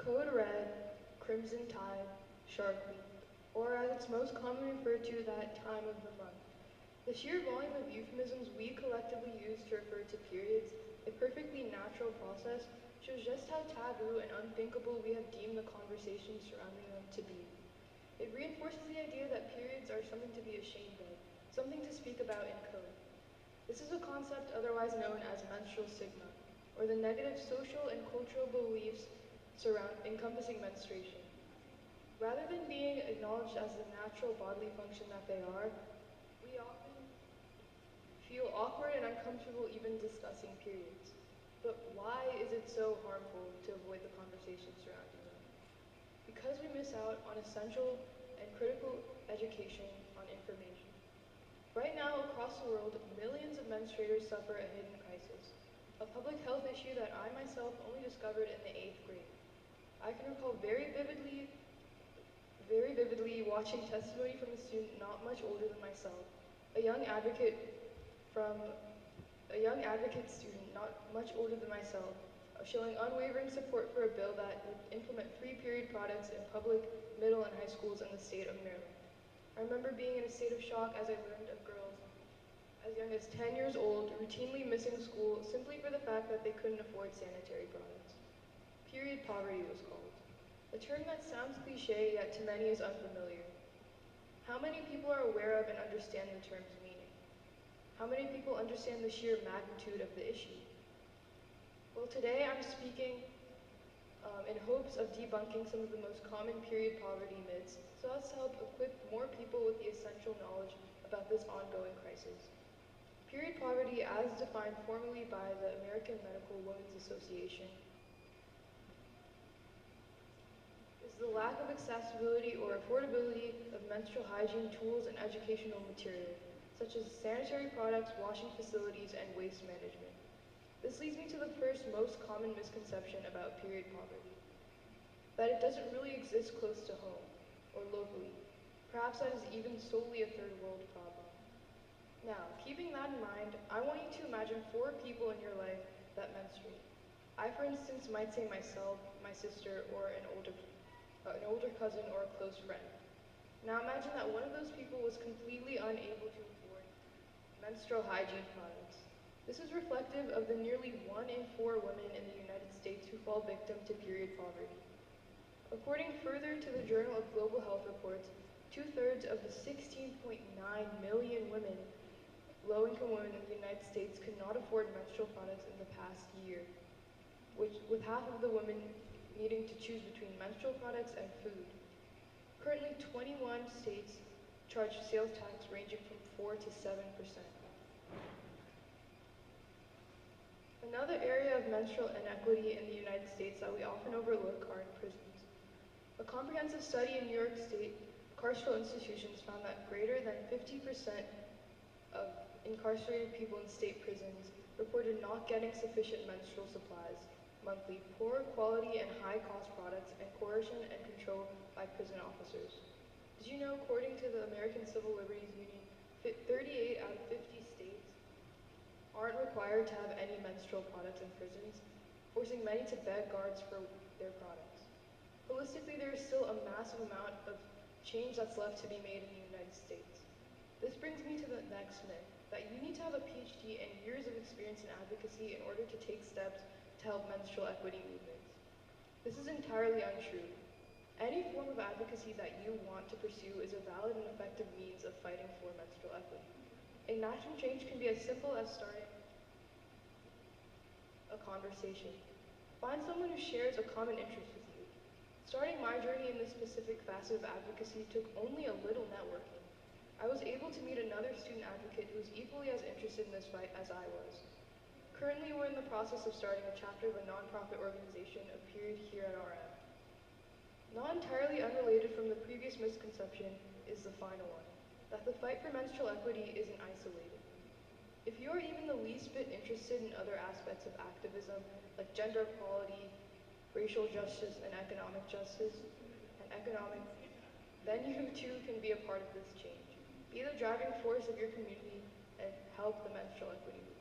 Code Red, Crimson Tide, Shark Week, or as it's most commonly referred to, that time of the month. The sheer volume of euphemisms we collectively use to refer to periods, a perfectly natural process, shows just how taboo and unthinkable we have deemed the conversations surrounding them to be. It reinforces the idea that periods are something to be ashamed of, something to speak about in code. This is a concept otherwise known as menstrual stigma, or the negative social and cultural beliefs encompassing menstruation. Rather than being acknowledged as the natural bodily function that they are, we often feel awkward and uncomfortable even discussing periods. But why is it so harmful to avoid the conversation surrounding them? Because we miss out on essential and critical education on information. Right now, across the world, millions of menstruators suffer a hidden crisis, a public health issue that I myself only discovered in the 8th grade. I can recall very vividly watching testimony from a student not much older than myself, a young advocate from a young advocate student not much older than myself, showing unwavering support for a bill that would implement free period products in public, middle, and high schools in the state of Maryland. I remember being in a state of shock as I learned of girls as young as 10 years old routinely missing school simply for the fact that they couldn't afford sanitary products. Period poverty was called. A term that sounds cliche, yet to many is unfamiliar. How many people are aware of and understand the term's meaning? How many people understand the sheer magnitude of the issue? Well, today I'm speaking in hopes of debunking some of the most common period poverty myths, so as to help equip more people with the essential knowledge about this ongoing crisis. Period poverty, as defined formally by the American Medical Women's Association, is the lack of accessibility or affordability of menstrual hygiene tools and educational material, such as sanitary products, washing facilities, and waste management. This leads me to the first most common misconception about period poverty, that it doesn't really exist close to home or locally. Perhaps that is even solely a third world problem. Now, keeping that in mind, I want you to imagine 4 people in your life that menstruate. I, for instance, might say myself, my sister, or an older cousin or a close friend. Now imagine that one of those people was completely unable to afford menstrual hygiene products. This is reflective of the nearly 1 in 4 women in the United States who fall victim to period poverty. According further to the Journal of Global Health reports, 2/3 of the 16.9 million low-income women in the United States could not afford menstrual products in the past year, with half of the women needing to choose between menstrual products and food. Currently, 21 states charge sales tax ranging from 4 to 7%. Another area of menstrual inequity in the United States that we often overlook are in prisons. A comprehensive study in New York State carceral institutions found that greater than 50% of incarcerated people in state prisons reported not getting sufficient menstrual supplies monthly, poor quality and high-cost products, and coercion and control by prison officers. Did you know, according to the American Civil Liberties Union, 38 out of 50 states aren't required to have any menstrual products in prisons, forcing many to beg guards for their products. Holistically, there is still a massive amount of change that's left to be made in the United States. This brings me to the next myth, that you need to have a PhD and years of experience in advocacy in order to take steps to help menstrual equity movements. This is entirely untrue. Any form of advocacy that you want to pursue is a valid and effective means of fighting for menstrual equity. Igniting change can be as simple as starting a conversation. Find someone who shares a common interest with you. Starting my journey in this specific facet of advocacy took only a little networking. I was able to meet another student advocate who was equally as interested in this fight as I was. Currently, we're in the process of starting a chapter of a nonprofit organization of Period here at RM. Not entirely unrelated from the previous misconception is the final one, that the fight for menstrual equity isn't isolated. If you are even the least bit interested in other aspects of activism, like gender equality, racial justice, and economic justice, then you too can be a part of this change. Be the driving force of your community and help the menstrual equity movement.